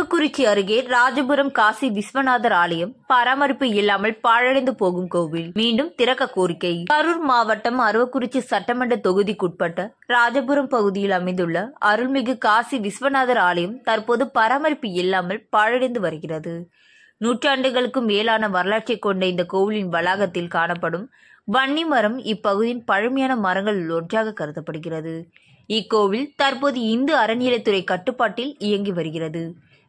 அரவக்குறிச்சி அருகே ராஜபுரம் காசி விஸ்வநாதர் ஆலயம் பராமரிப்பு இல்லாமல் பாழடைந்து போகும் கோவில் மீண்டும் திறக்க கோரிக்கை. கரூர் மாவட்டம் அரவக்குறிச்சி சட்டமன்ற தொகுதிக்குட்பட்ட ராஜபுரம் பகுதியில் அமைந்துள்ள அருள்மிகு காசி விஸ்வநாதர் ஆலயம் தற்போது பராமரிப்பு இல்லாமல் பாழடைந்து வருகிறது. நூற்றாண்டுகளுக்கும் மேலான வரலாற்றை கொண்ட இந்த கோவிலின் வளாகத்தில் காணப்படும் வன்னி மரம் இப்பகுதியின் பழமையான மரங்களில் ஒன்றாக கருதப்படுகிறது. இக்கோவில் தற்போது இந்து அறநிலையத்துறை கட்டுப்பாட்டில் இயங்கி வருகிறது.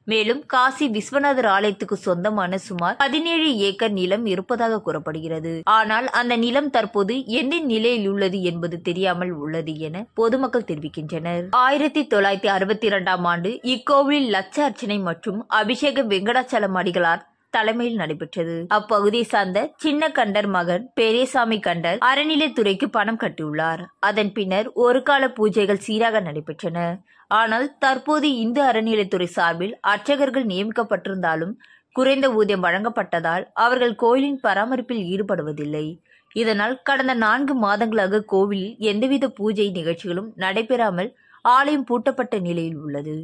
மேலும் காசி விஸ்வநாதர் ஆலயத்துக்கு சொந்தமான சுமார் 17 ஏக்கர் நிலம் இருப்பதாக கூறப்படுகிறது. ஆனால் அந்த நிலம் தற்போது எந்த நிலையில் உள்ளது என்பது தெரியாமல் உள்ளது என பொதுமக்கள் தெரிவிக்கின்றனர். 1962ஆம் ஆண்டு இக்கோவிலில் லட்ச அர்ச்சனை மற்றும் அபிஷேக வெங்கடாச்சலம் அடிகளார் தலைமையில் நடைபெற்றது. அப்பகுதியை சார்ந்த சின்ன கண்டர் மகன் பெரியசாமி கண்டர் அறநிலைத்துறைக்கு பணம் கட்டியுள்ளார். அதன் பின்னர் ஒரு கால பூஜைகள் சீராக நடைபெற்றன. ஆனால் தற்போது இந்து அறநிலைத்துறை சார்பில் அர்ச்சகர்கள் நியமிக்கப்பட்டிருந்தாலும் குறைந்த ஊதியம் வழங்கப்பட்டதால் அவர்கள் கோயிலின் பராமரிப்பில் ஈடுபடுவதில்லை. இதனால் கடந்த 4 மாதங்களாக கோவிலில் எந்தவித பூஜை நிகழ்ச்சிகளும் நடைபெறாமல் ஆலயம் பூட்டப்பட்ட நிலையில் உள்ளது.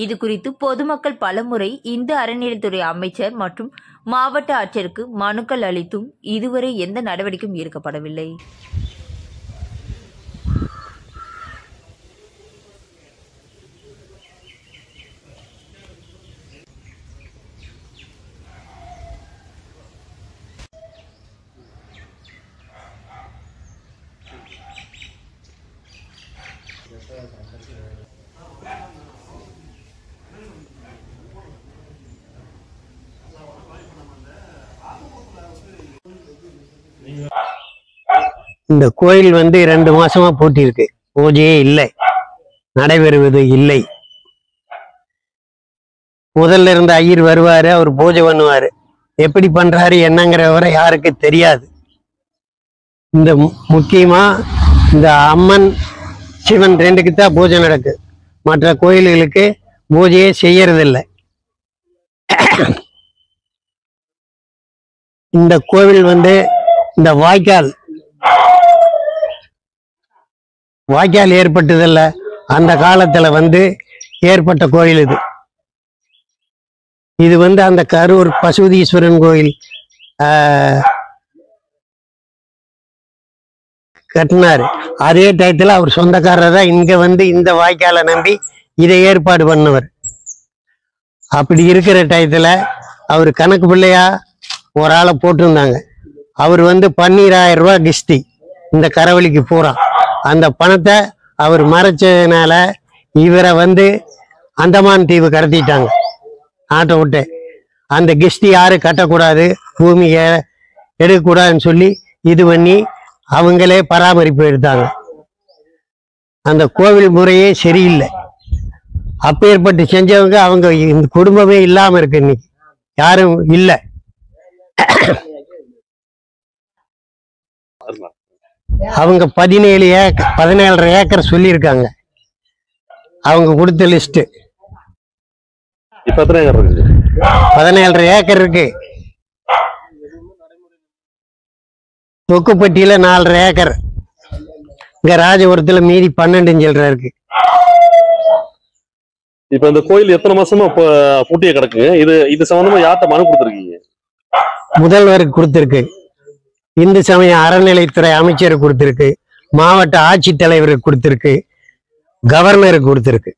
இது குறித்து பொதுமக்கள் பலமுறை இந்து அறநிலையத்துறை அமைச்சர் மற்றும் மாவட்ட ஆட்சியருக்கு மனுக்கள் அளித்தும் இதுவரை எந்த நடவடிக்கையும் எடுக்கப்படவில்லை. இந்த கோயில் 2 மாசமா பூட்டியிருக்கு. பூஜையே இல்லை, நடைபெறுவது இல்லை. முதல்ல இருந்த ஐயர் வருவாரு, அவர் பூஜை பண்ணுவாரு. எப்படி பண்றாரு என்னங்கிற வரை யாருக்கு தெரியாது. இந்த முக்கியமா இந்த அம்மன் சிவன் 2க்கு தான் பூஜை நடக்குது. மற்ற கோயில்களுக்கு பூஜையே செய்யறதில்லை. இந்த கோவில் இந்த வாய்க்கால் ஏற்பட்டதில்ல. அந்த காலத்துல ஏற்பட்ட கோயில் இது அந்த கரூர் பசுபதீஸ்வரன் கோயில் கட்டினாரு. அதே டயத்துல அவர் சொந்தக்காரர் தான் இங்க இந்த வாய்க்காலை நம்பி இதை ஏற்பாடு பண்ணவர். அப்படி இருக்கிற டயத்துல அவர் கணக்கு பிள்ளையா ஒரு ஆளை போட்டிருந்தாங்க. அவர் 12,000 ரூபாய் கிஸ்தி இந்த கரவழிக்கு பூரா. அந்த பணத்தை அவர் மறைச்சதுனால இவரை அந்தமான் தீவு கடத்திட்டாங்க நாட்டை விட்டு. அந்த கிஸ்தி யாரும் கட்டக்கூடாது, பூமியை எடுக்கக்கூடாதுன்னு சொல்லி இது பண்ணி அவங்களே பராமரிப்பு எடுத்தாங்க. அந்த கோவில் முறையே சரியில்லை. அப்பேற்பட்டு செஞ்சவங்க அவங்க இந்த குடும்பமே இல்லாம இருக்கு. இன்னைக்கு யாரும் இல்லை. அவங்க 17,5 ஏக்கர் சொல்லியிருக்காங்க. அவங்க கொடுத்த லிஸ்ட் 17,5 ஏக்கர் இருக்கு. தொக்குப்பட்டியில 4,5 ஏக்கர், இங்க ராஜபுரத்துல மீதி 12 சில்லறை இருக்கு. இப்ப இந்த கோயில் எத்தனை மாசமா பூட்டிய கிடக்குங்க? இது சம்பந்தமா யார்கிட்ட மனு கொடுத்துருக்கீங்க? முதல்வருக்கு கொடுத்திருக்கு, இந்து சமய அறநிலைத்துறை அமைச்சருக்கு கொடுத்திருக்கு, மாவட்ட ஆட்சித்தலைவருக்கு கொடுத்திருக்கு, கவர்னருக்கு கொடுத்திருக்கு.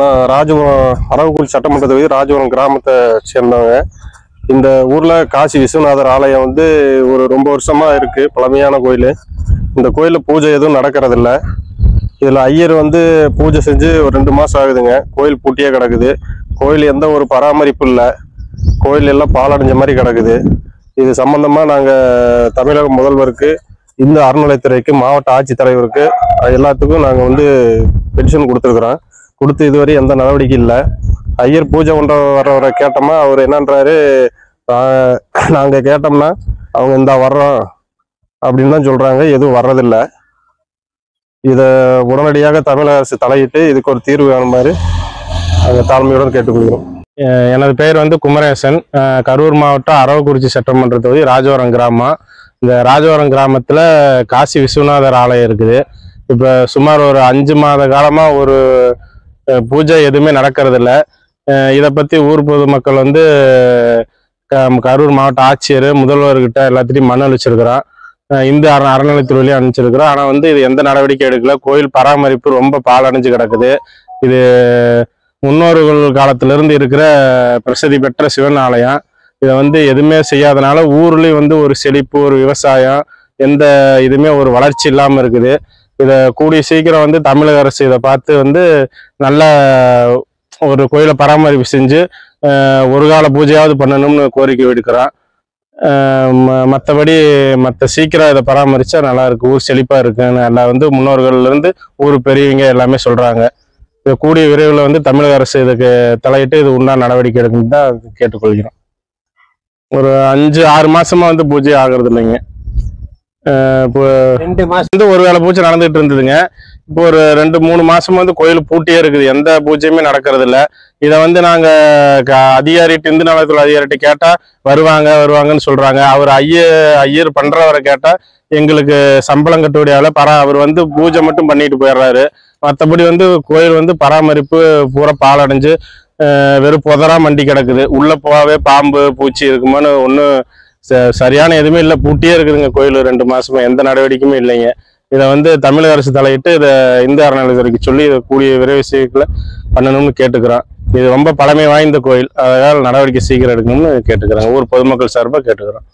நான் ராஜபுரம் அரவக்குறிச்சி சட்டமன்ற தொகுதி ராஜபுரம் கிராமத்தை சேர்ந்தவங்க. இந்த ஊர்ல காசி விஸ்வநாதர் ஆலயம் ஒரு ரொம்ப வருஷமா இருக்கு. பழமையான கோயில். இந்த கோயில்ல பூஜை எதுவும் நடக்கிறதில்ல. இதுல ஐயர் பூஜை செஞ்சு ஒரு 2 மாசம் ஆகுதுங்க. கோயில் பூட்டியே கிடக்குது. கோயில் எந்த ஒரு பராமரிப்பு இல்லை. கோயில் எல்லாம் பாலடைஞ்ச மாதிரி கிடக்குது. இது சம்பந்தமா நாங்க தமிழக முதல்வருக்கு, இந்து அறநிலையத்துறைக்கு, மாவட்ட ஆட்சித்தலைவருக்கு எல்லாத்துக்கும் நாங்க பென்ஷன் கொடுத்துருக்குறோம். கொடுத்து இதுவரை எந்த நடவடிக்கை இல்லை. ஐயர் பூஜை வர்றவரை கேட்டோம்னா அவர் என்னன்றாரு, நாங்க கேட்டோம்னா அவங்க இந்த வர்றோம் அப்படின்னு தான் சொல்றாங்க. எதுவும் வர்றதில்லை. இதை உடனடியாக தமிழக அரசு தலையிட்டு இதுக்கு ஒரு தீர்வு காணுமாறு நாங்கள் தாழ்மையுடன் கேட்டுக்கொள்கிறோம். எனது பெயர் குமரேசன். கரூர் மாவட்டம் அரவக்குறிச்சி சட்டமன்ற தொகுதி ராஜவரம் கிராமம். இந்த ராஜவரம் கிராமத்தில் காசி விஸ்வநாதர் ஆலயம் இருக்குது. இப்போ சுமார் ஒரு 5 மாத காலமாக ஒரு பூஜை எதுவுமே நடக்கிறதில்ல. இதை பற்றி ஊர் பொதுமக்கள் வந்து கரூர் மாவட்ட ஆட்சியர் முதல்வர்கிட்ட எல்லாத்திட்டையும் மனு அளிச்சிருக்கிறோம். இந்து அறநிலையத்துறையிலையும் அனுப்பிச்சிருக்கிறோம். ஆனால் வந்து இது எந்த நடவடிக்கை எடுக்கல. கோயில் பராமரிப்பு ரொம்ப பாழடைஞ்சு கிடக்குது. இது முன்னோர்கள் காலத்திலிருந்து இருக்கிற பிரசித்தி பெற்ற சிவன் ஆலயம். இதை வந்து எதுவுமே செய்யாதனால ஊர்லேயும் வந்து ஒரு செழிப்பு, ஒரு விவசாயம், எந்த இதுவுமே ஒரு வளர்ச்சி இல்லாமல் இருக்குது. இதை கூடிய சீக்கிரம் வந்து தமிழக அரசு இதை பார்த்து வந்து நல்ல ஒரு கோயிலை பராமரிப்பு செஞ்சு ஒரு கால பூஜையாவது பண்ணணும்னு கோரிக்கை விடுக்கிறோம். மற்றபடி சீக்கிரம் இதை பராமரித்தா நல்லா இருக்கு, ஊர் செழிப்பாக இருக்குன்னு எல்லாம் வந்து முன்னோர்கள்லேருந்து ஊர் பெரியவங்க எல்லாமே சொல்கிறாங்க. இதை கூடிய விரைவில் வந்து தமிழக அரசு இதுக்கு தலையிட்டு இது உண்டான நடவடிக்கை எடுக்கணும்னு தான் கேட்டுக்கொள்கிறோம். ஒரு 5-6 மாசமா வந்து பூஜை ஆகிறது இல்லைங்க. இப்போ 2 மாசம் வந்து ஒரு வேளை பூஜை நடந்துட்டு இருந்ததுங்க. இப்போ ஒரு 2-3 மாசமா வந்து கோயில் பூட்டியே இருக்குது, எந்த பூஜையுமே நடக்கிறது இல்லை. இதை வந்து நாங்க அதிகாரிட்டு இந்து நலத்துறை அதிகாரிட்ட கேட்டா வருவாங்கன்னு சொல்றாங்க. அவர் ஐயர் பண்றவரை கேட்டா எங்களுக்கு சம்பளம் கட்டுப்படியால அவர் வந்து பூஜை மட்டும் பண்ணிட்டு போயிடுறாரு. மற்றபடி வந்து கோயில் வந்து பராமரிப்பு பூரா பாலடைஞ்சு வெறும் புதரா மண்டி கிடக்குது. உள்ள போவே பாம்பு பூச்சி இருக்குமான்னு ஒன்றும் சரியான எதுவுமே இல்லை, பூட்டியே இருக்குதுங்க கோயில் 2 மாசமா, எந்த நடவடிக்கையுமே இல்லைங்க. இதை வந்து தமிழக அரசு தலையிட்டு இதை இந்து அறநிலையத்துறைக்கு சொல்லி இதை கூடிய விரைவு சீக்கிரம் பண்ணணும்னு கேட்டுக்கிறோம். இது ரொம்ப பழமை வாய்ந்த கோயில், அதனால் நடவடிக்கை சீக்கிரம் எடுக்கணும்னு கேட்டுக்கிறாங்க. ஊர் பொதுமக்கள் சார்பாக கேட்டுக்கிறோம்.